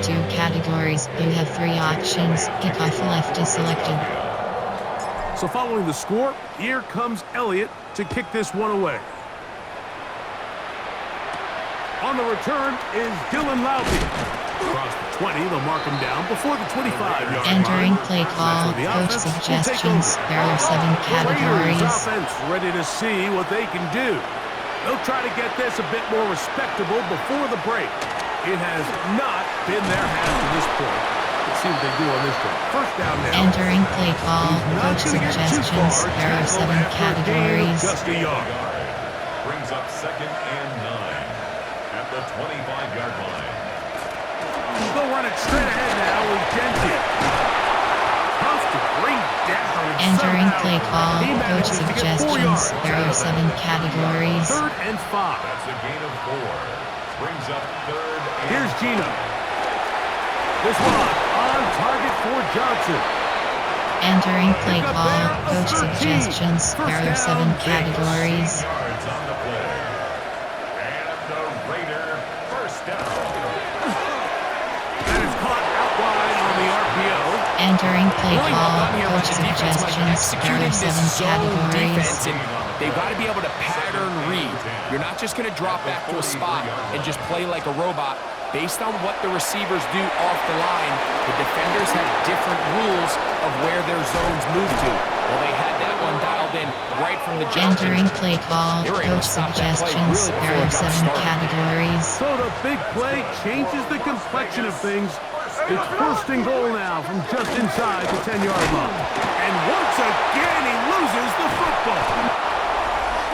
2 categories. You have 3 options. Kickoff left is selected. So following the score, here comes Elliott to kick this one away. On the return is Dylan Loudby. Across the 20, they'll mark him down before the 25-yard line. Entering play call, coach suggestions. There are 7 categories. Offense ready to see what they can do. They'll try to get this a bit more respectable before the break. It has not been their half to this point. Let's see what they do on this one. First down now. Entering play call, coach suggestions. There are 7 categories. Just a yard. Brings up 2nd and 9 at the 25-yard line. They'll run it straight ahead now with Genty. Tough to bring down. Entering play call, coach suggestions. There are 7 categories. 3rd and 5. That's a gain of 4. Brings up 3rd and Here's Gino. This one on target for Johnson. Entering play call, coach suggestions. There are 7 categories. yards on the play. And the Raider first down. That is caught out wide on the RPO. Entering play Really well call, done here by coach the defense, Mike, suggestions. There executing are 7 this zone defense, categories. and they've got to be able to pattern read. You're not just going to drop back to a spot and just play like a robot. Based on what the receivers do off the line, the defenders have different rules of where their zones move to. Well, they had that one dialed in right from the jump. Entering play call, They were able to coach stop that play suggestions. really There before are it got 7 started. categories. So the big play changes the complexion of things. It's 1st and goal now from just inside the 10-yard line. And once again, he loses the football.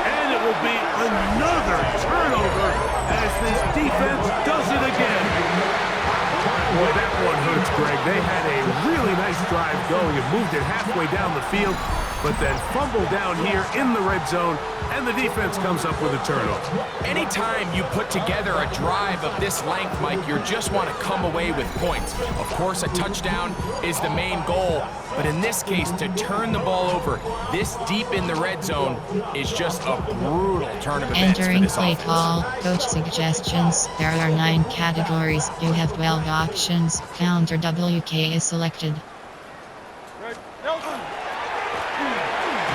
And it will be another turnover as this defense does it again. Boy, that one hurts, Greg. They had a really nice drive going and moved it halfway down the field, but then fumbled down here in the red zone, and the defense comes up with a turnover. Anytime you put together a drive of this length, Mike, you just want to come away with points. Of course, a touchdown is the main goal, but in this case, to turn the ball over this deep in the red zone is just a brutal turn of events for Entering this play offense. call, coach suggestions. There are 9 categories. You have 12 options. Counter WK is selected.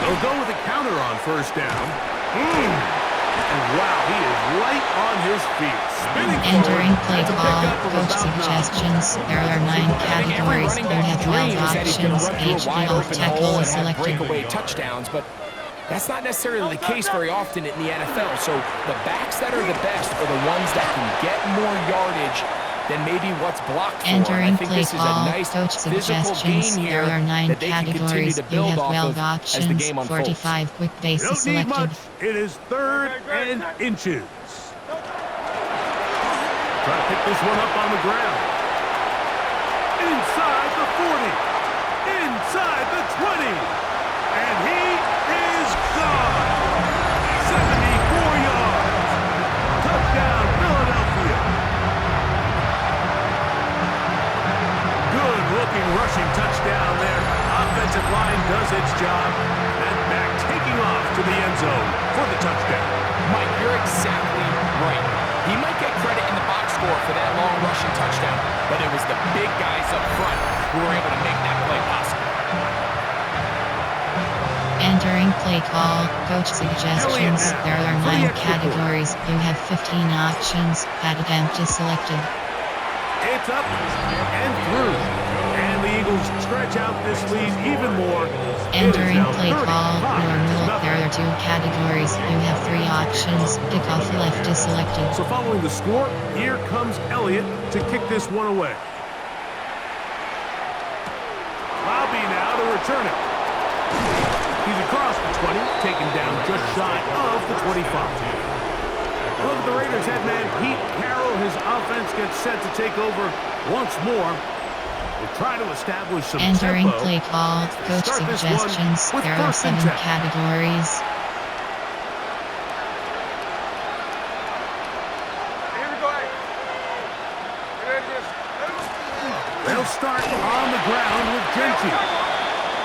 They'll go with a counter on 1st down. And wow, he is light on his feet. Spinning Entering forward. play That's a call, pickup of coach about 9. suggestions. There are 9 categories. You have 12 options. HP off tackle is and have selected. breakaway touchdowns, but that's not necessarily the case very often in the NFL. So the backs that are the best are the ones that can get more yardage than maybe what's blocked for. Entering I think play this is a call, nice coach physical suggestions. gain here There are 9 that they can continue categories. to You build have off 12 of as the options. game unfolds. 45 quick base Don't is need selected. much. It is 3rd and inches. Try to pick this one up on the ground. Inside the 40. Inside the 20. And he is gone. 74 yards. Touchdown, Philadelphia. Good-looking rushing touchdown there. Offensive line does its job. And back taking off to the end zone for the touchdown. Mike, you're exactly right. He might get credit in the box score for that long rushing touchdown, but it was the big guys up front who were able to make that play possible. Entering play call, coach suggestions. There are 9 categories. You have 15 options. Pat attempt is selected. It's up and through. And the Eagles stretch out this lead even more. Entering play call, normal. There are 2 categories. You have 3 options. Kickoff left is selected. So following the score, here comes Elliott to kick this one away. Lobby now to return it. He's across the 20, taken down just shy of the 25. Look at the Raiders head man, Pete Carroll. His offense gets set to take over once more. We'll try to establish some Entering tempo. play call, coach Start this suggestions. one with There are 1st and 7 10. categories. They'll start on the ground with Genty.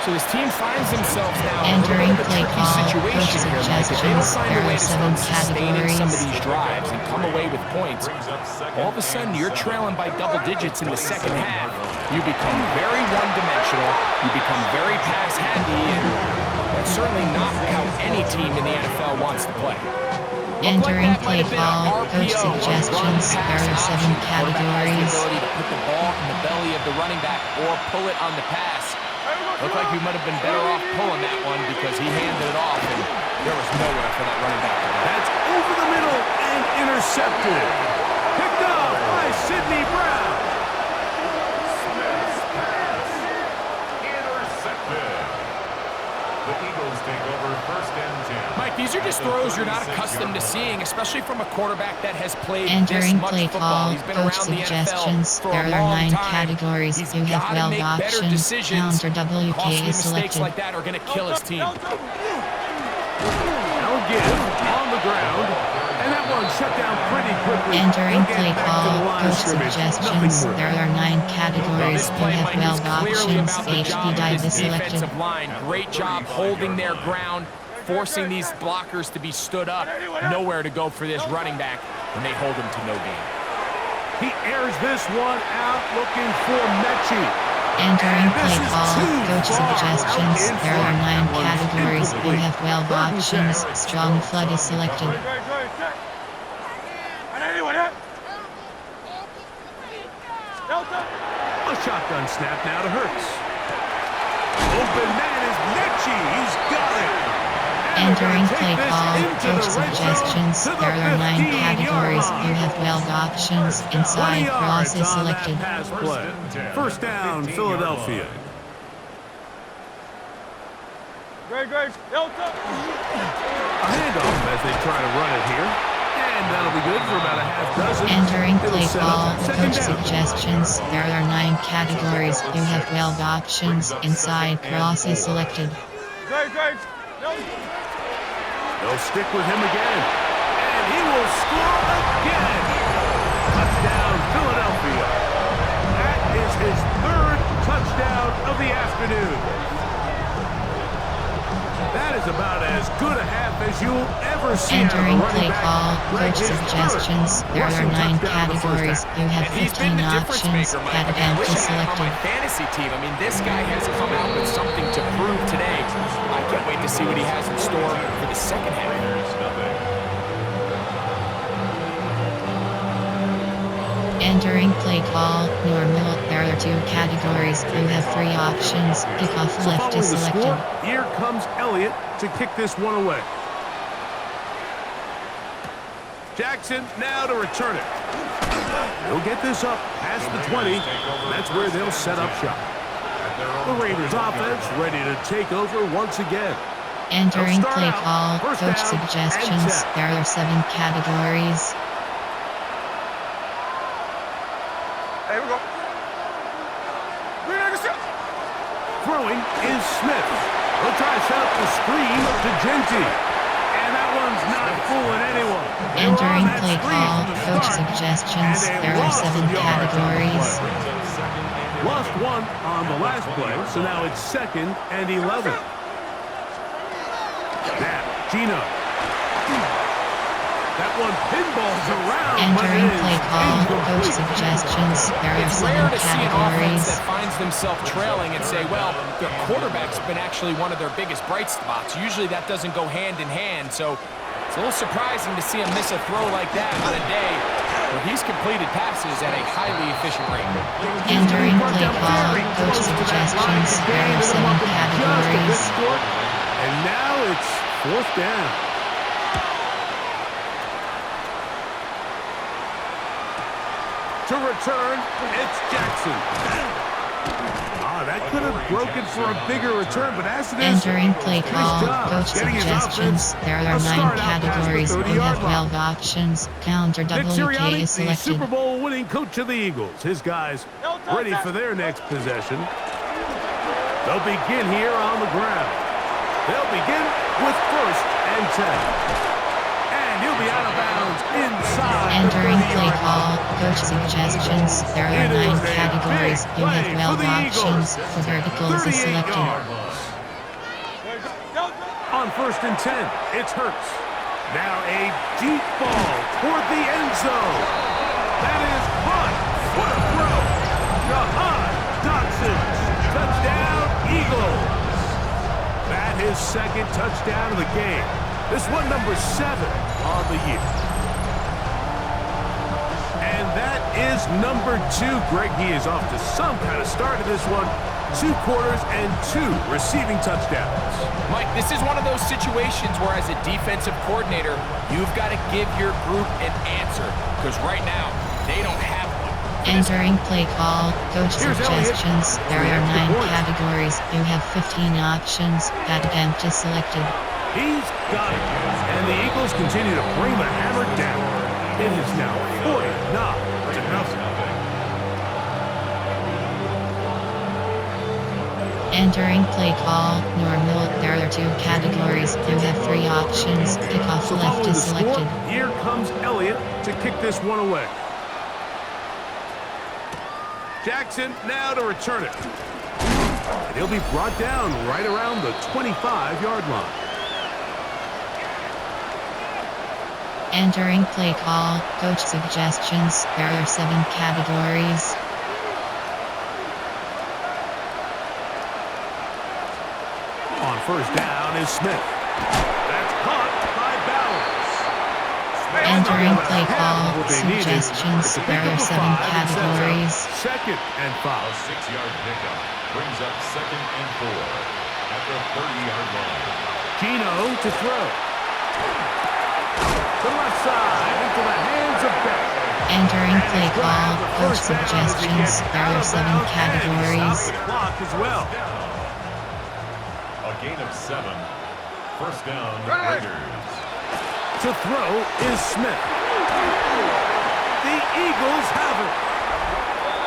So this team finds themselves now in a Entering little bit of a play tricky call, situation coach here, Mike. If they don't suggestions. find There a way are to 7 start sustaining some of categories. these drives and come away with points, all of a sudden you're trailing by double digits in the second half. You become very one-dimensional. You become very pass-happy, and that's certainly not how any team in the NFL wants to play. Entering play call, coach suggestions. There are 7 categories. Ability to put the ball in the belly of the running back or pull it on the pass. Looked like we might have been better off pulling that one because he handed it off and there was nowhere for that running back to go. That's over the middle and intercepted. Picked up by Sidney Brown. Intercepted. The Eagles take over first and 10. Mike, these are just throws you're not accustomed to seeing, especially from a quarterback that has played Entering this much play football. call, He's been coach around the suggestions. NFL for There a are long 9 time. categories. He's You have gotta 12 make better options. decisions. Counter WK Costly is mistakes selected. like that are going to kill his team. Now again, on the ground. And that one shut down pretty quickly. Entering They'll play get back to call, the line of coach scrimmage. suggestions. Nothing more. There are 9 categories. This You play, have Mike, is 12 clearly options. about the HB job dive of is this selected. defensive line. Great job holding their ground, forcing these blockers to be stood up. Nowhere to go for this running back, and they hold him to no gain. He airs this one out looking for Mechie. Entering play This is call, too coach far suggestions. out in There are front. 9 That one's categories. You incomplete. have 12 Third and options. 10. Strong flood is selected. A shotgun snap now to Hurts. Open man is Mechie. He's got it. And they're Entering gonna play take this call, into coach the red suggestions. zone to the There are 9 15-yard categories. line. You have 12 options. 20 Inside cross yards is on selected. that pass play. First down, 15-yard Philadelphia. line. A handoff as they try to run it here. And that'll be good for about a half dozen. Entering It'll play set up call, second coach down. suggestions. There are 9 categories. You have 12 options. Inside cross is selected. They'll stick with him again. And he will score again. Touchdown, Philadelphia. That is his 3rd touchdown of the afternoon. That is about as good a half as you'll ever see out of a Entering running play back. call, Right, coach his suggestions. third There are rushing 9 touchdown of the first categories. half. You have And he's been 15 the difference options. maker, Mike. I Category wish is I had him on my selected. fantasy team. I mean, this guy has come out with something to prove today. I can't wait to see what he has in store for the second half. There's nothing. Entering play call, normal. There are 2 categories. You have 3 options. Kickoff So left following is the selected. score, here comes Elliott to kick this one away. Jackson now to return it. He'll get this up past the 20. That's where they'll set up shop. The Raiders offense ready to take over once again. Entering They'll start play out call, first coach down and suggestions. 10. There are 7 categories. Throwing is Smith. He'll try to set up the screen to Genty. And that one's not fooling anyone. They were on Entering that play screen call, from the coach start, suggestions. and they There are lost 7 some yards on the categories. play. Lost one on the last play, so now it's 2nd and 11. Now, Gino. That one pinballs around, but it Entering is play call, coach incomplete. suggestions. There are It's 7 rare to see an offense categories. that finds themselves trailing and say, well, their quarterback's been actually one of their biggest bright spots. Usually that doesn't go hand in hand, so it's a little surprising to see him miss a throw like that on a day where he's completed passes at a highly efficient rate. Entering Brought play down call, very coach close to that line. suggestions. There are Ended 7 them up just a bit categories. short. And now it's 4th down. To return, it's Jackson. That could have broken for a bigger return, but as it is, Entering play nice call, job coach getting his suggestions. offense There a are 9 start out past the categories. You 30-yard have line. 12 options. Counter Nick WK Sirianni, is the selected. Super Bowl winning coach of the Eagles. His guys ready for their next possession. They'll begin here on the ground. They'll begin with 1st and 10. And he'll be out of bounds inside. Entering play call, coach suggestions. There are 9 categories. You have 12 options. For verticals is selected. On 1st and 10, it's Hurts. Now a deep ball toward the end zone. That is caught. What a throw. Jahan Dotson. Touchdown, Eagles. That is 2nd touchdown of the game. This one number 7 on the year. And that is number 2. Greg, he is off to some kind of start to this one. 2 quarters and 2 receiving touchdowns. Mike, this is one of those situations where as a defensive coordinator, you've got to give your group an answer. Because right now, they don't have one. Entering play call, coach suggestions. There are 9 categories. You have 15 options. That attempt is selected. He's got it. And the Eagles continue to bring the hammer down. It is now 49-0. Entering play call, normal. There are 2 categories. You have 3 options. Kickoff So left following is the score, selected. here comes Elliott to kick this one away. Jackson now to return it. And he'll be brought down right around the 25-yard line. Entering play call, coach suggestions. There are 7 categories. On 1st down is Smith. That's caught by Bowers. Entering play call, suggestions. There are 7 categories. 2nd and 5. A 6-yard pickup brings up 2nd and 4 at the 30-yard line. Gino to throw. To the left side into the hands of Beck. Entering play call, coach suggestions. There are 7 categories. The clock as well. A gain of 7. 1st down, Raiders. To throw is Smith. The Eagles have it.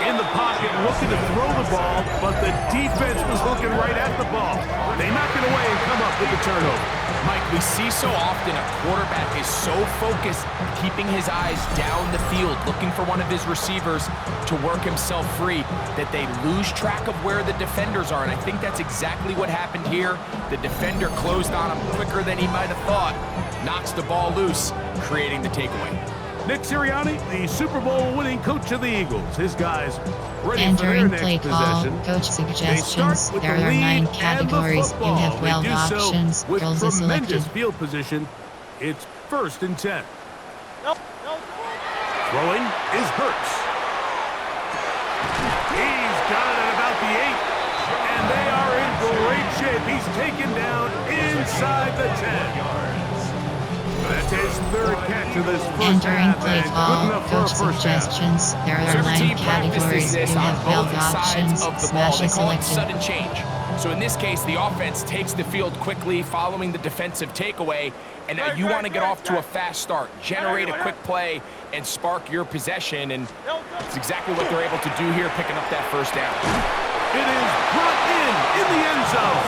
In the pocket, looking to throw the ball, but the defense was looking right at the ball. They knock it away and come up with the turnover. Mike, we see so often a quarterback is so focused, keeping his eyes down the field, looking for one of his receivers to work himself free, that they lose track of where the defenders are. And I think that's exactly what happened here. The defender closed on him quicker than he might have thought, knocks the ball loose, creating the takeaway. Nick Sirianni, the Super Bowl winning coach of the Eagles. His guys ready Entering for their play next call, possession. coach suggestions. With There the are 9 lead and the categories. You football. have 12 They do so options. with Girls is selected. tremendous field position. It's 1st and 10. Throwing is Hurts. He's got it at about the 8. And they are in great shape. He's taken down inside the 10. That's his 3rd catch of this first Entering half. play And good call, enough for a coach first half. suggestions. There are Every 9 team practices categories. You this on have 12 both sides options. of the ball. Smash They is call it selected. sudden change. So in this case, the offense takes the field quickly following the defensive takeaway, and now you want to get off to a fast start, generate a quick play, and spark your possession, and it's exactly what they're able to do here, picking up that 1st down. It is brought in the end zone.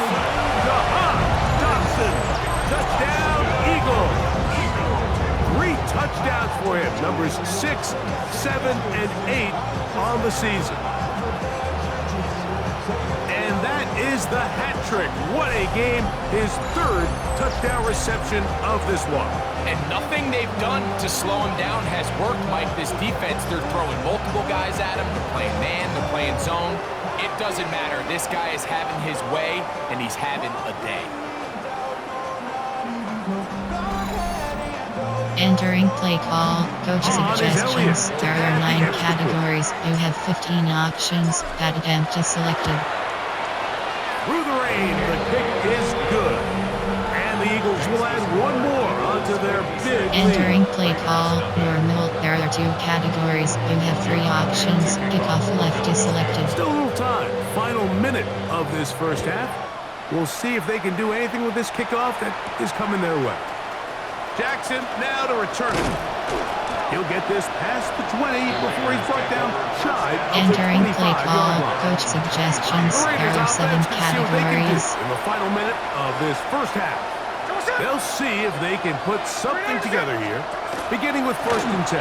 Jahan Dotson. Touchdown, Eagles. 3 touchdowns for him. Numbers 6, 7, and 8 on the season. And that is the hat trick. What a game. His 3rd touchdown reception of this one. And nothing they've done to slow him down has worked, Mike. This defense, they're throwing multiple guys at him. They're playing man, they're playing zone. It doesn't matter. This guy is having his way, and he's having a day. Entering play call, coach suggestions. There are 9 categories. You have 15 options. That attempt is selected. Through the rain, the kick is good. And the Eagles will add one more onto their big Entering lead. play call, normal. There are 2 categories. You have 3 options. Kickoff left is selected. Still a little time. Final minute of this first half. We'll see if they can do anything with this kickoff that is coming their way. Jackson now to return it. He'll get this past the 20 before he's brought down shy of Entering the play 25-yard call, line. coach suggestions. The There Raiders are 7 offense can see what they can do categories. in the final minute of this first half. They'll see if they can put something together here, beginning with 1st and 10.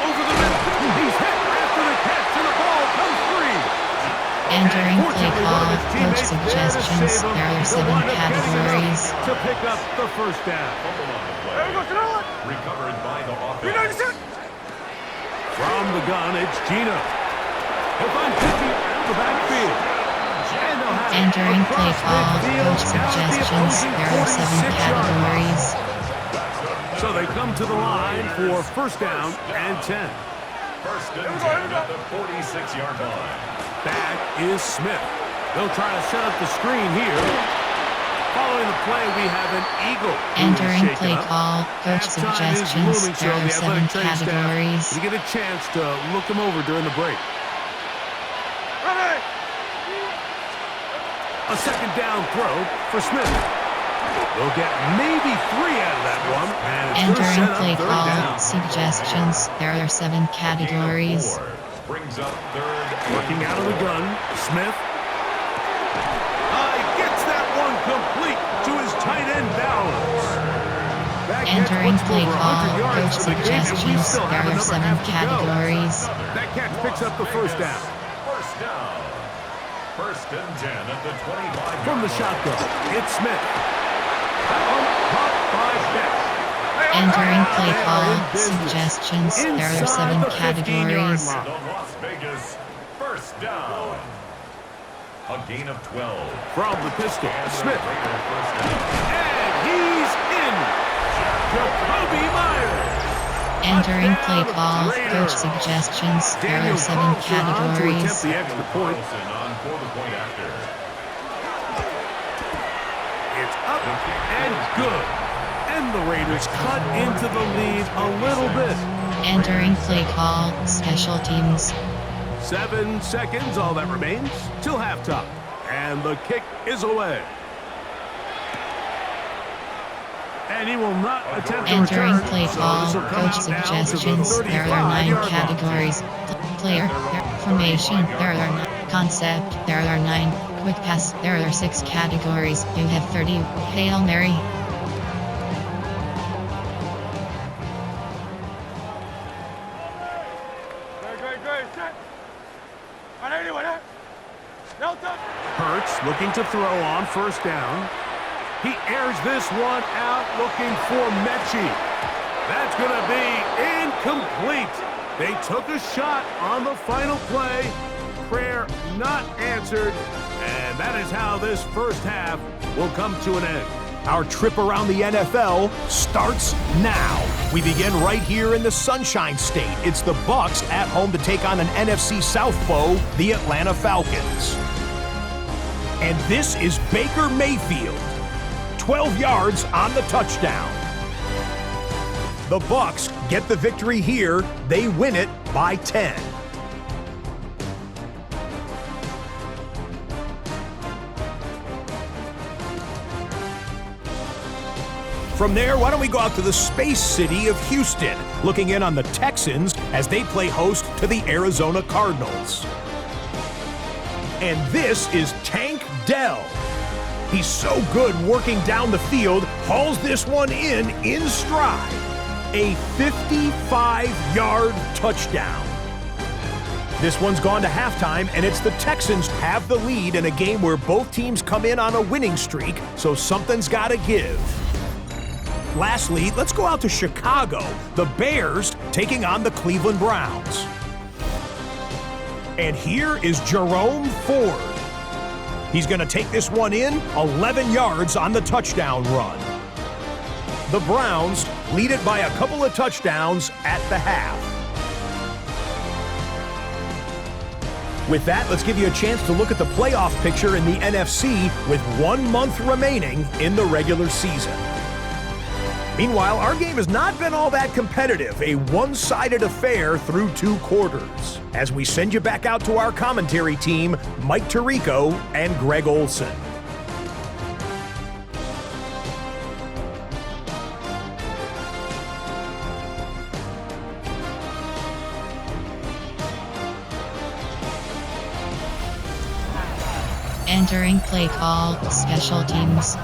Over the middle. He's hit after the catch, and the ball comes free. Entering play call, coach suggestions, there are 7 categories. To pick up the 1st down. Recovered by the offense. From the gun, it's Gino. He'll find 50 out of the backfield. And they'll have Entering play across call, midfield coach past the suggestions, opposing there are 7 46 yard line. categories. So they come to the line for 1st down and 10. 1st and 10 at the 46-yard line. Back is Smith. They'll try to set up the screen here. Following the play, we have an eagle. Entering play call, coach Halftime is suggestions, looming, so there are the 7 athletic training staff, categories. you get a chance to look them over during the break. A 2nd down throw for Smith. They'll get maybe 3 out of that one. And it's gonna Entering set up play 3rd call, down. suggestions, there are 7 categories. Brings up 3rd. Working out of the gun, Smith. He gets that one complete to his tight end balance. That catch Entering puts him play over call, 100 yards coach for the game, and we suggestions, still there have are another 7 half to go. categories. That catch picks up the 1st down. 1st down. 1st and 10 at the 25. From the shotgun, it's Smith. That one caught by Beck. Entering play They're call, in business. suggestions, there are Inside 7 the 15-yard categories. line. The Las Vegas 1st down. A gain of 12. From the pistol, Smith. Raider 1st down. And he's in. Jacoby Myers. Entering play Touchdown, call, Raiders. coach suggestions, there Daniel are 7 Carlson on to attempt categories. the extra point. Carlson on for the point after. It's up and good. And the Raiders cut into the lead a little bit. Entering play call, special teams. 7 seconds, all that remains, till halftime. And the kick is away. And he will not attempt to Entering return. play So call, this will come coach out now to the suggestions, there are 9 35-yard line. categories. Player, formation, there are 9. Concept, there are 9. Quick pass, there are 6 categories. You have 30. Hail Mary. Hurts looking to throw on 1st down. He airs this one out looking for Mechie. That's going to be incomplete. They took a shot on the final play. Prayer not answered. And that is how this 1st half will come to an end. Our trip around the NFL starts now. We begin right here in the Sunshine State. It's the Bucs at home to take on an NFC South foe, the Atlanta Falcons. And this is Baker Mayfield. 12 yards on the touchdown. The Bucs get the victory here. They win it by 10. From there, why don't we go out to the space city of Houston, looking in on the Texans as they play host to the Arizona Cardinals. And this is Tank Dell. He's so good working down the field, hauls this one in stride. A 55-yard touchdown. This one's gone to halftime, and it's the Texans have the lead in a game where both teams come in on a winning streak, so something's got to give. Lastly, let's go out to Chicago. The Bears taking on the Cleveland Browns. And here is Jerome Ford. He's going to take this one in, 11 yards on the touchdown run. The Browns lead it by a couple of touchdowns at the half. With that, let's give you a chance to look at the playoff picture in the NFC with 1 month remaining in the regular season. Meanwhile, our game has not been all that competitive, a one-sided affair through 2 quarters. As we send you back out to our commentary team, Mike Tirico and Greg Olson. Entering play call, special teams.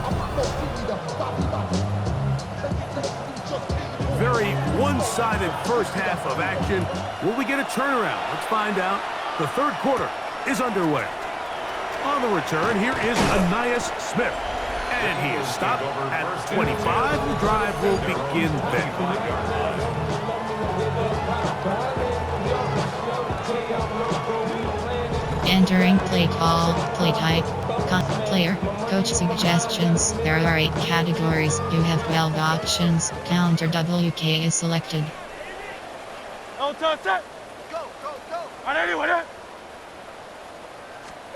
very one-sided first half of action. Will we get a turnaround? Let's find out. The third quarter is underway. On the return, here is Anais Smith. And he is stopped at 25. The drive will begin then. Entering play call, play type, player, coach suggestions. There are 8 categories. You have 12 options. Counter WK is selected.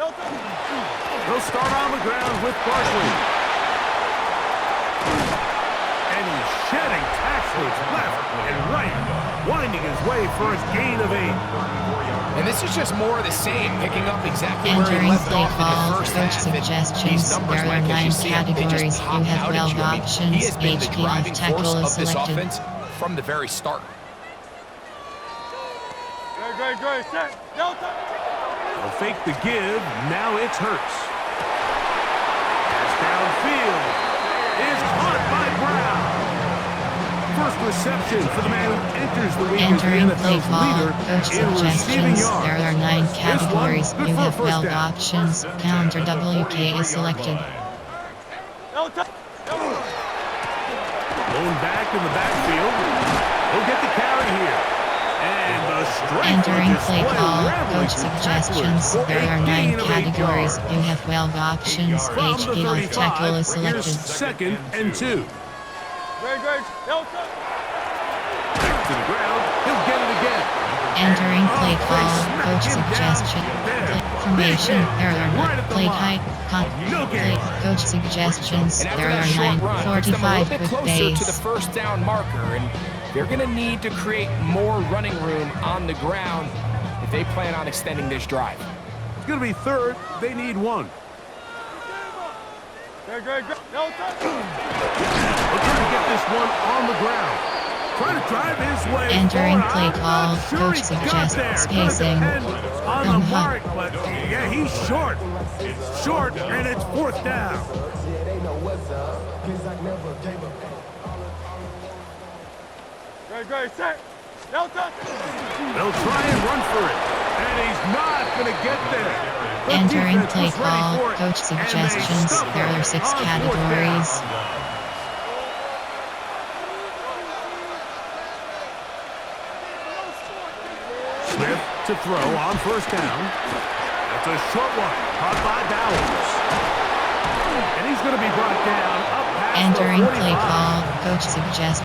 He'll start on the ground with Barkley. And he's shedding tackles left and right, winding his way for a gain of 8. And this is just more of the same, picking up exactly where he Entering left play off in call, the first coach half. And suggestions. these numbers, There are Mike, as 9 you see them, they just categories. pop You have out at 12 you. I mean, options. he has been the HP driving off tackle force is of this selected. offense from the very start. Great. Set. They'll fake the give. Now it's Hurts. Pass downfield is caught by Brown. First reception for the man who enters the week as Entering the play NFL's call, leader coach in receiving suggestions. yards. There are 9 categories. This one, You good have for a first 12 down. options. Counter WK is selected. Going back in the backfield. He'll get the carry here. And the strength Entering of play display call, rambling coach through suggestions. tacklers for There a are 9 gain of 8 categories. yards. You have 12 options. From the HP off tackle is 35, here's selected. 2nd and 2. Back to the ground. He'll get it again. Entering play Oh, call, they smack coach him down suggestion. there. Formation. Big hit. There are Right 9 at the play line. type. No Play, gain. coach suggestions. And after There that are short 9 run, puts them a 45 little bit quick closer to the base. first down marker, and they're going to need to create more running room on the ground if they plan on extending this drive. It's going to be 3rd. They need 1. They're trying to get this one on the ground. Trying to drive his way Entering forward. play I'm call, not sure coach he got suggests there. Gonna spacing. depend on the Come on. mark, but yeah, he's short. Short, and it's 4th down. They'll try and run for it, and he's not going to get there. The Entering defense play was ready call, for it, coach and they suggestions. stuff There him are 6 on 4th down. categories. Smith to throw on 1st down. That's a short one, caught by Bowers. And he's going to be brought down up past Entering the play 45. call, coach suggestions.